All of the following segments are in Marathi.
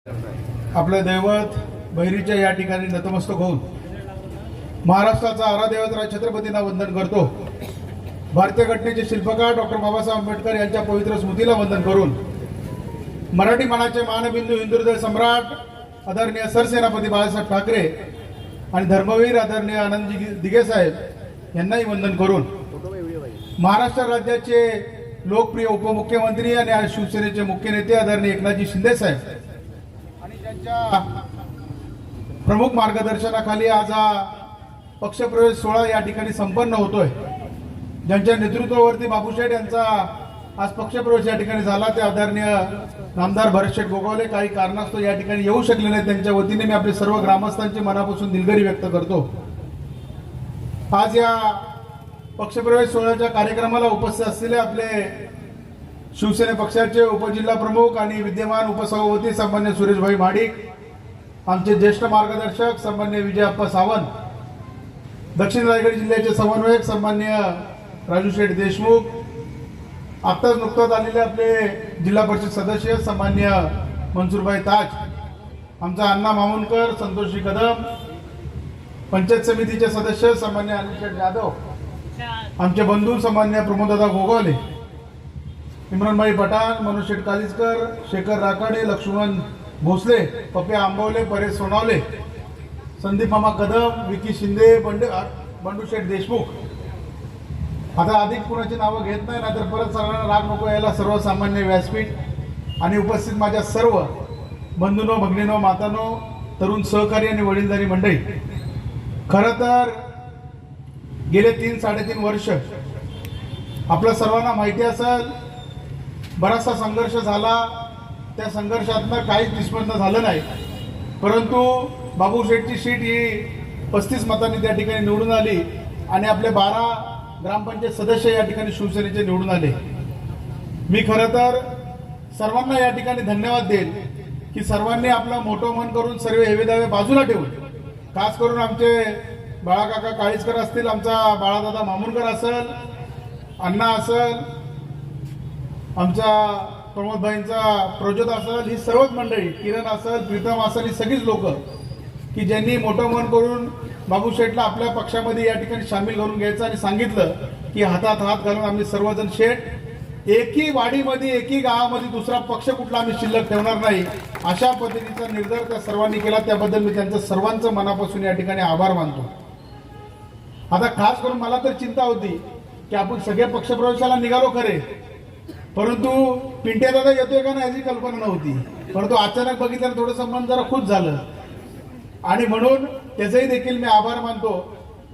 आपलं दैवत बहिरीच्या या ठिकाणी नतमस्तक होऊन महाराष्ट्राचा आराध्यवत छत्रपतींना वंदन करतो। भारतीय घटनेचे शिल्पकार डॉक्टर बाबासाहेब आंबेडकर यांच्या पवित्र स्मृतीला वंदन करून मराठी मनाचे मानबिंदू हिंदू हृदय सम्राट आदरणीय सरसेनापती बाळासाहेब ठाकरे आणि धर्मवीर आदरणीय आनंदजी दिघे साहेब यांनाही वंदन करून महाराष्ट्र राज्याचे लोकप्रिय उपमुख्यमंत्री आणि आज शिवसेनेचे मुख्य नेते आदरणीय एकनाथजी शिंदे साहेब आणि त्यांच्या प्रमुख मार्गदर्शनाखाली आज हा पक्षप्रवेश सोहळा या ठिकाणी संपन्न होतोय। ज्यांच्या नेतृत्वावरती बापूशेठ यांचा आज पक्षप्रवेश या ठिकाणी झाला ते आदरणीय नामदार भरतशेठ गोगावले काही कारणास्तव या ठिकाणी येऊ शकले नाही। त्यांच्या वतीने मी आपले सर्व ग्रामस्थांची मनापासून दिलगिरी व्यक्त करतो। आज या पक्षप्रवेश सोहळ्याच्या कार्यक्रमाला उपस्थित असलेले आपले शिवसेना पक्षाचे उपजिल्हा प्रमुख आणि विद्यमान उपसभापती सन्मान्य सुरेशभाई महाडिक, आमचे ज्येष्ठ मार्गदर्शक सन्मान्य विजयप्पा सावंत, दक्षिण रायगड जिल्ह्याचे समन्वयक सन्मान्य राजू शेठ देशमुख, आत्ताच नुकताच आलेले आपले जिल्हा परिषद सदस्य सन्मान्य मनसूरभाई ताज, आमचा अण्णा मामुनकर, संतोषजी कदम, पंचायत समितीचे सदस्य सन्मान्य अनिल शेठ जाधव, आमचे बंधू सन्मान्य प्रमोददादा गोगावले, इम्रानभाई पठाण, मनोज शेठ कालिजकर, शेखर राखाडे, लक्ष्मण भोसले, पप्या आंबवले, परेश सोनावले, संदीप मामा कदम, विकी शिंदे, बंडू शेठ देशमुख। आता अधिक कुणाची नावं घेत नाही नाहीतर परत सगळ्यांना राग नको यायला। सर्वसामान्य व्यासपीठ आणि उपस्थित माझ्या सर्व बंधूंनो, भगिनींनो, मातांनो, तरुण सहकारी आणि वडीलधारी मंडळी, खरं तर गेले 3-3.5 वर्ष आपल्या सर्वांना माहिती असेल बराचसा संघर्ष झाला। त्या संघर्षातनं काहीच निष्पन्न झालं नाही, परंतु बाबू शेठची सीट ही 35 मतांनी त्या ठिकाणी निवडून आली आणि आपले 12 ग्रामपंचायत सदस्य या ठिकाणी शिवसेनेचे निवडून आले। मी खरं तर सर्वांना या ठिकाणी धन्यवाद देईल की सर्वांनी आपलं मोठं मन करून सर्व हेवेदावे बाजूला ठेवून, खास करून आमचे बाळाकाका काळीजकर असतील, आमचा बाळादादा मामुनकर असेल, अण्णा असेल, आमचा प्रमोदभाईंचा प्रज्योत असेल, ही सर्वच मंडळी, किरण असेल, प्रीतम असेल, ही सगळीच लोक की ज्यांनी मोठं मन करून बाबू शेठला आपल्या पक्षामध्ये या ठिकाणी सामील करून घ्यायचं आणि सांगितलं की हातात हात घालून आम्ही सर्वजण शेठ एकी वाडीमध्ये एकी गावामध्ये दुसरा पक्ष कुठला आम्ही शिल्लक ठेवणार नाही, अशा पद्धतीचा निर्धार त्या सर्वांनी केला। त्याबद्दल मी त्यांचं सर्वांचं मनापासून या ठिकाणी आभार मानतो। आता खास करून मला तर चिंता होती की आपण सगळे पक्षप्रवेशाला निघालो खरे, परंतु पिंट्या दादा येतोय का नाही याची कल्पना नव्हती, परंतु अचानक बघितल्यानं थोडंसं मन जरा खुश झालं आणि म्हणून त्याचंही देखील मी आभार मानतो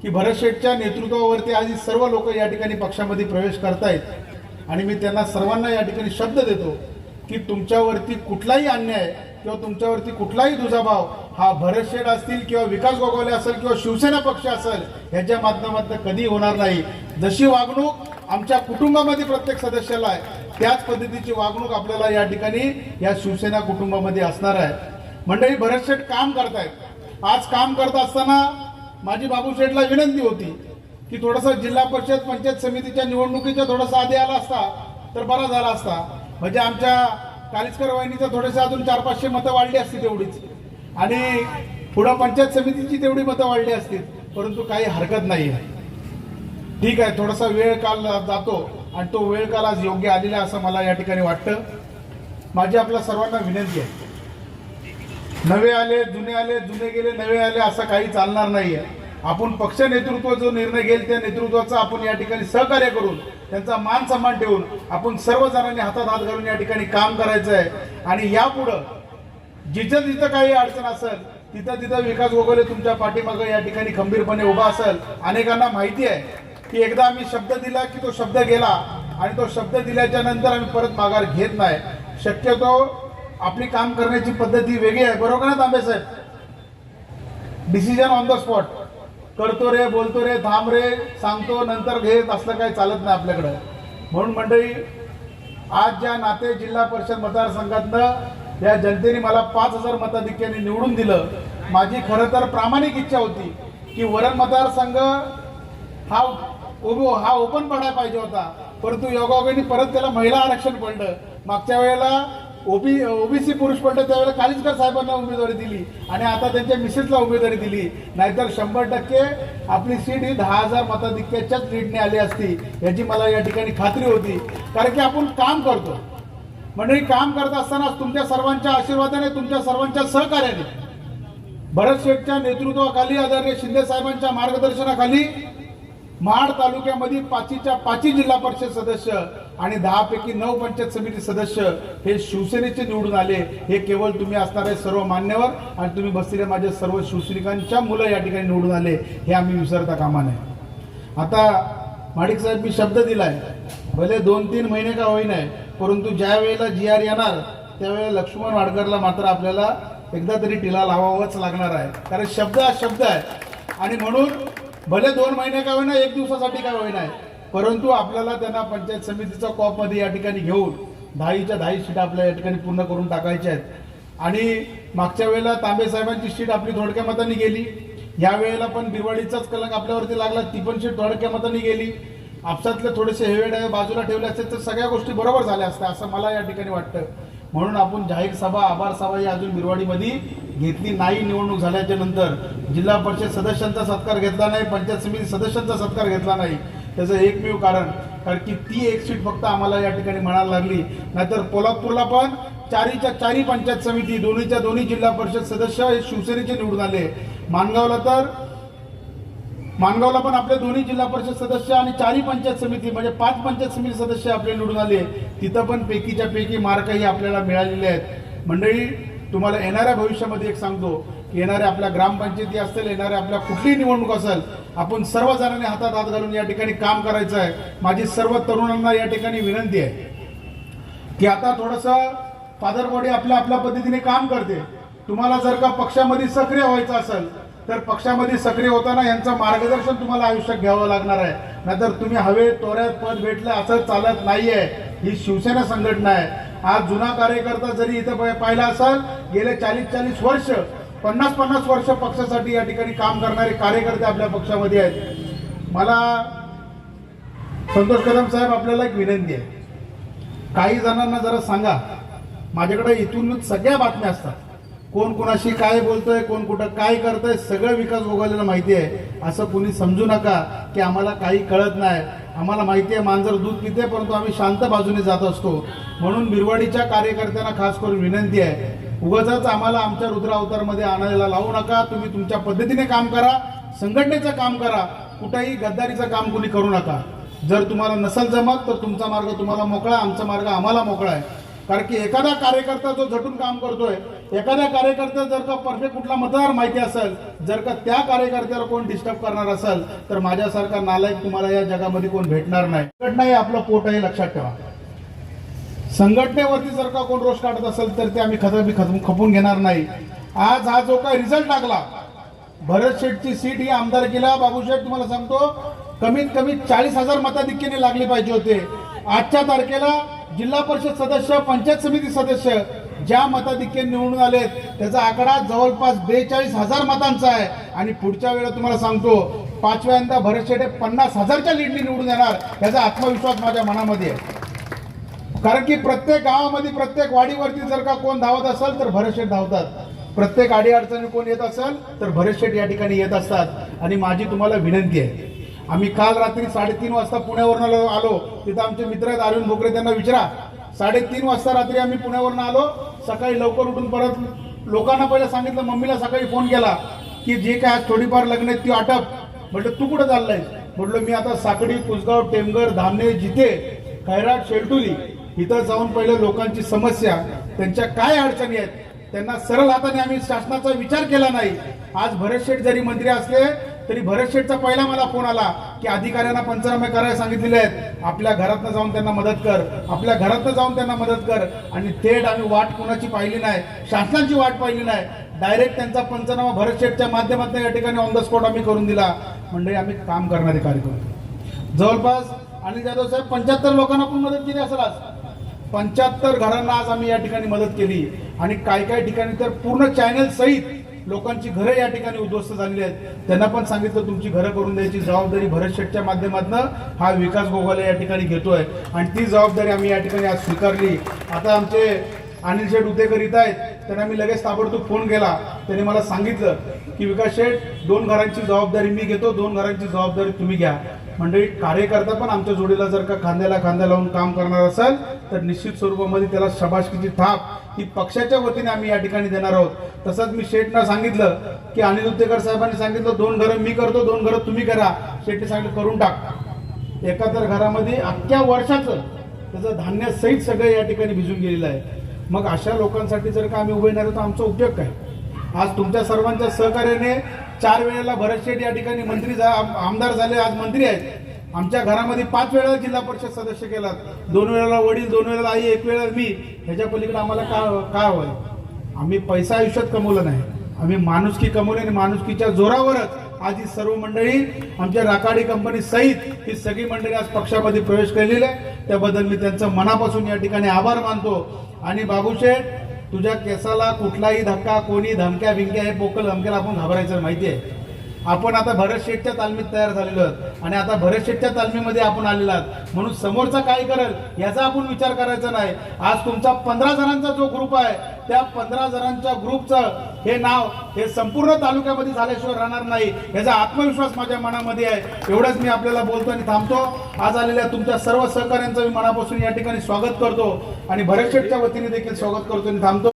की भरत शेठच्या नेतृत्वावरती आज सर्व लोक या ठिकाणी पक्षामध्ये प्रवेश करतायत आणि मी त्यांना सर्वांना या ठिकाणी शब्द देतो की तुमच्यावरती कुठलाही अन्याय किंवा तुमच्यावरती कुठलाही दुजाभाव हा भरत शेठ असतील किंवा विकास गोगावले असेल किंवा शिवसेना पक्ष असेल ह्याच्या माध्यमातून कधी होणार नाही। जशी वागणूक आमच्या कुटुंबामध्ये प्रत्येक सदस्याला आहे त्याच पद्धतीची वागणूक आपल्याला या ठिकाणी या शिवसेना कुटुंबामध्ये असणार आहे। मंडळी, भरत शेठ काम करतायत। आज काम करत असताना माझी बाबू शेठला विनंती होती की थोडासा जिल्हा परिषद पंचायत समितीच्या निवडणुकीच्या थोडासा आधी आला असता तर बरा झाला असता, म्हणजे आमच्या कालिजकर वाहिनीचं थोडेसे अजून 400-500 मतं वाढली असती तेवढीच आणि पुढं पंचायत समितीची तेवढी मतं वाढली असतील, परंतु काही हरकत नाही आहे। ठीक आहे, थोडासा वेळ काल जातो आणि तो वेळ काल आज योग्य आलेला असं मला या ठिकाणी वाटतं। माझी आपल्या सर्वांना विनंती आहे, नवे आले जुने आले, जुने गेले नवे आले असं काही चालणार नाहीये। आपण पक्ष नेतृत्व जो निर्णय घेईल त्या नेतृत्वाचा आपण या ठिकाणी सहकार्य करून त्यांचा मान सन्मान ठेवून आपण सर्वजणांनी हातात हात घालून या ठिकाणी काम करायचं आहे आणि यापुढं जिथं जिथं काही अडचण असेल तिथं तिथं विकास गोगावले तुमच्या पाठीमागे या ठिकाणी खंबीरपणे उभा असेल। अनेकांना माहिती आहे की एकदा आम्ही शब्द दिला की तो शब्द गेला आणि तो शब्द दिल्याच्या नंतर आम्ही परत माघार घेत नाही। शक्यतो आपली काम करण्याची पद्धती वेगळी आहे, बरोबर ना तांबे साहेब? डिसिजन ऑन द स्पॉट, करतो रे, बोलतो रे, थांब रे, सांगतो नंतर घेत, असलं काही चालत नाही आपल्याकडं। म्हणून मंडळी, आज ज्या नाते जिल्हा परिषद मतदारसंघातनं या जनतेने मला 5000 मताधिक्याने निवडून दिलं, माझी खरं तर प्रामाणिक इच्छा होती की वरण मतदारसंघ हा ओपन पडायला पाहिजे होता, परंतु योगायोगाने परत त्याला महिला आरक्षण पडलं। मागच्या वेळेला ओबीसी पुरुष पडले त्यावेळेला कालीचकर साहेबांना उमेदवारी दिली आणि आता त्यांच्या मिसेसला उमेदवारी दिली, नाहीतर 100% आपली सीट ही 10,000 मताधिक्याच्याच लीडने आली असती याची मला या ठिकाणी खात्री होती. कारण की आपण काम करतो मंडळी, काम करत असताना तुमच्या सर्वांच्या आशीर्वादाने, तुमच्या सर्वांच्या सहकार्याने, भरत शेठच्या नेतृत्वाखाली, आदरणीय शिंदे साहेबांच्या मार्गदर्शनाखाली महाड तालुक्यामध्ये 5च्या 5 जिल्हा परिषद सदस्य आणि 10 पैकी 9 पंचायत समिती सदस्य हे शिवसेनेचे निवडून आले. हे केवळ तुम्ही असणारे सर्व मान्यवर आणि तुम्ही बसलेले माझे सर्व शिवसैनिकांच्या मुलं या ठिकाणी निवडून आले, हे आम्ही विसरता कामा नये. आता माडिक साहेब मी शब्द दिलाय, भले 2-3 महिने का होईना, परंतु ज्या वेळेला GR येणार त्यावेळेला लक्ष्मण वाडकरला मात्र आपल्याला एकदा तरी टिला लावावाच लागणार आहे. कारण शब्द हा शब्द आहे आणि म्हणून भले 2 महिने का होईना, 1 दिवसासाठी का होईना, परंतु आपल्याला त्यांना पंचायत समितीचा कॉपमध्ये या ठिकाणी घेऊन 10च्या 10 सीट आपल्या या ठिकाणी पूर्ण करून टाकायच्या आहेत. आणि मागच्या वेळेला तांबे साहेबांची सीट आपली थोडक्या मतांनी गेली, या वेळेला पण बिरवाडीचाच कलंक आपल्यावरती लागला, ती पण सीट थोडक्या मतांनी गेली. आपसातले थोडेसे हेवेड बाजूला ठेवले असते तर सगळ्या गोष्टी बरोबर झाल्या असत्या असं मला या ठिकाणी वाटतं. म्हणून आपण जाहीर सभा, आभार सभा ही अजून बिरवाडीमध्ये घेतली नाही. निवडणूक झाल्याच्या नंतर जिल्हा परिषद सदस्यांचा सत्कार घेतला नाही, पंचायत समिती सदस्यांचा सत्कार घेतला नाही. त्याचं एकमेव कारण की ती एक सीट फक्त आम्हाला या ठिकाणी म्हणायला लागली. नाहीतर पोलादपूरला पण 4च्या 4 पंचायत समिती, 2च्या 2 जिल्हा परिषद सदस्य हे शिवसेनेचे निवडून आले. माणगावला पण आपले 2 जिल्हा परिषद सदस्य आणि 4 पंचायत समिती म्हणजे 5 पंचायत समिती सदस्य आपले निवडून आले. तिथं पण पैकीच्या पैकी मार्कही आपल्याला मिळालेले आहेत. मंडळी, तुम्हाला येणाऱ्या भविष्यामध्ये एक सांगतो की येणाऱ्या आपल्या ग्रामपंचायती असतील, येणाऱ्या आपल्या कुठलीही निवडणूक असेल, आपण सर्वजणांनी हातात हात घालून या ठिकाणी काम करायचं आहे. माझी सर्व तरुणांना या ठिकाणी विनंती आहे की आता थोडंसं फादर बॉडी आपल्या आपल्या पद्धतीने काम करते. तुम्हाला जर का पक्षामध्ये सक्रिय व्हायचं असेल तर पक्षामध्ये सक्रिय होताना यांचं मार्गदर्शन तुम्हाला आयुष्यात घ्यावं लागणार आहे. नाहीतर तुम्ही हवे तोऱ्यात पद भेटलं असं चालत नाहीये. ही शिवसेना संघटना आहे. आज जुना कार्यकर्ता जरी इथं पाहिला असेल, गेले 40-40 वर्ष, 50-50 वर्ष पक्षासाठी या ठिकाणी काम करणारे कार्यकर्ते आपल्या पक्षामध्ये आहेत. मला संतोष कदम साहेब आपल्याला एक विनंती आहे, काही जणांना जरा सांगा, माझ्याकडे इथून सगळ्या बातम्या असतात, कोण कोणाशी काय बोलतोय, कोण कुठं काय करतोय, सगळं विकास भोगायला माहिती आहे. असं कुणी समजू नका की आम्हाला काही कळत नाही. आम्हाला माहिती आहे मांजर दूध पिते, परंतु आम्ही शांत बाजूने जात असतो. म्हणून बिरवाडीच्या कार्यकर्त्यांना खास करून विनंती आहे, उगाच आम्हाला आमच्या रुद्र अवतारमध्ये आणायला लावू नका. तुम्ही तुमच्या पद्धतीने काम करा, संघटनेचं काम करा, कुठेही गद्दारीचं काम कुणी करू नका. जर तुम्हाला नसेल जमत तर तुमचा मार्ग तुम्हाला मोकळा, आमचा मार्ग आम्हाला मोकळा आहे. कारण की एखादा कार्यकर्ता जो झटून काम करतोय, एखाद्या कार्यकर्ता जर का परफेक्ट कुठला मतदार माहिती असेल, जर का त्या कार्यकर्त्याला कोण डिस्टर्ब करणार असेल तर माझ्यासारखा नालायक तुम्हाला या जगामध्ये कोण भेटणार नाही. संघटना हे आपलं पोट आहे, लक्षात ठेवा. संघटनेवरती जर का कोण रोष काढत असेल तर ते आम्ही खपून घेणार नाही. आज हा जो काय रिझल्ट लागला, भरत शेठची सीट ही आमदारकीला, बाबूशेठ तुम्हाला सांगतो, कमीत कमी 40,000 मताधिक्याने लागली पाहिजे होते. आजच्या तारखेला जिल्हा परिषद सदस्य, पंचायत समिती सदस्य ज्या मताधिक्याने निवडून आलेत त्याचा आकडा जवळपास 42,000 मतांचा आहे. आणि पुढच्या वेळेला तुम्हाला सांगतो 5व्यांदा भरत शेठ 50,000च्या लीडने निवडून येणार, याचा आत्मविश्वास माझ्या मनामध्ये आहे. कारण की प्रत्येक गावामध्ये, प्रत्येक वाडीवरती जर का कोण धावत असेल तर भरत शेठ धावतात. प्रत्येक अडी अडचणी कोण येत असेल तर भरत शेठ या ठिकाणी येत असतात. आणि माझी तुम्हाला विनंती आहे, आम्ही काल रात्री 3:30 वाजता पुण्यावरून आलो. तिथं आमचे मित्र आहेत अरविंद भोकरे, त्यांना विचारा. 3:30 वाजता रात्री आम्ही पुण्यावरून आलो. सकाळी लवकर उठून परत लोकांना पहिलं सांगितलं, मम्मीला सकाळी फोन केला की जे काय आज थोडीफार लग्न आहेत ती आटप. म्हटलं तू कुठं चाललाय? म्हटलं मी आता साकडी, कुसगाव, टेमघर, धामणे, जिथे खैराट, शेलटुली इथं जाऊन पहिलं लोकांची समस्या, त्यांच्या काय अडचणी आहेत त्यांना सरळ हाताने, आम्ही शासनाचा विचार केला नाही. आज भरत शेठ जरी मंत्री असले तरी भरत शेठचा पहिला मला फोन आला की अधिकाऱ्यांना पंचनामे करायला सांगितलेले आहेत, आपल्या घरातनं जाऊन त्यांना मदत कर, आपल्या घरातनं जाऊन त्यांना मदत कर. आणि थेट आम्ही वाट कोणाची पाहिली नाही, शासनाची वाट पाहिली नाही, डायरेक्ट त्यांचा पंचनामा भरत शेठच्या माध्यमातून या ठिकाणी ऑन द स्पॉट आम्ही करून दिला. म्हणजे आम्ही काम करणारे कार्यकर्ते जवळपास. आणि जाधव साहेब 75 लोकांना पण मदत केली असेल. आज 75 घरांना आज आम्ही या ठिकाणी मदत केली. आणि काय ठिकाणी तर पूर्ण चॅनल सहित लोकांची घरं या ठिकाणी उद्ध्वस्त झालेली आहेत. त्यांना पण सांगितलं तुमची घरं करून द्यायची जबाबदारी भरत शेठच्या माध्यमातून हा विकास भोगाले या ठिकाणी घेतोय. आणि ती जबाबदारी आम्ही या ठिकाणी आज स्वीकारली. आता आमचे अनिल शेठ उतेकर इथं आहेत, त्यांना मी लगेच ताबडतोब फोन केला. त्यांनी मला सांगितलं की विकास शेठ, 2 घरांची जबाबदारी मी घेतो, 2 घरांची जबाबदारी तुम्ही घ्या. मंडळी, कार्यकर्ता पण आमच्या जोडीला जर का खांद्याला खांदा लावून काम करणार असेल तर निश्चित स्वरूपामध्ये त्याला शाबासकीची थाप ही पक्षाच्या वतीने आम्ही या ठिकाणी देणार आहोत. तसंच मी शेठना सांगितलं की अनिल उतेकर साहेबांनी सांगितलं 2 घरं मी करतो, 2 घरं तुम्ही करा. शेठने सांगितलं करून टाक. एका तर घरामध्ये अख्ख्या वर्षाचं त्याचं धान्य सहित सगळं या ठिकाणी भिजून गेलेलं आहे. मग अशा लोकांसाठी जर का आम्ही उभे येणार तर आमचा उपयोग काय? आज तुमच्या सर्वांच्या सहकार्याने 4 वेळेला भरत शेठ या ठिकाणी आमदार झाले, आज मंत्री आहेत. आमच्या घरामध्ये 5 वेळा जिल्हा परिषद सदस्य केलात, 2 वेळेला वडील, 2 वेळेला आई, 1 वेळेला मी. ह्याच्या पलीकडे आम्हाला काय हवंय? आम्ही पैसा आयुष्यात कमवला नाही, आम्ही माणुसकी कमवली आणि माणुसकीच्या जोरावरच आज ही सर्व मंडळी आमच्या राकाडी कंपनी सहित ही सगळी मंडळी आज पक्षामध्ये प्रवेश केलेली आहे. त्याबद्दल मी त्यांचं मनापासून या ठिकाणी आभार मानतो. आणि बाबूशेठ, तुझ्या केसाला कुठलाही धक्का, कोणी धमक्या बिंक्या हे पोकल धमक्याला आपण घाबरायचं माहिती आहे. आपण आता भरत शेठच्या तालमीत तयार झालेलो आहोत आणि आता भरत शेठच्या तालमीमध्ये आपण आलेला आहात, म्हणून समोरचा काय करेल याचा आपण विचार करायचा नाही. आज तुमचा 15 जणांचा जो ग्रुप आहे त्या 15 जणांच्या ग्रुपचं हे नाव हे संपूर्ण तालुक्यामध्ये झाल्याशिवाय राहणार नाही, याचा आत्मविश्वास माझ्या मनामध्ये आहे. एवढंच मी आपल्याला बोलतो आणि थांबतो. आज आलेल्या तुमच्या सर्व सहकाऱ्यांचं मी मनापासून या ठिकाणी स्वागत करतो आणि भरत शेठच्या वतीने देखील स्वागत करतो आणि थांबतो.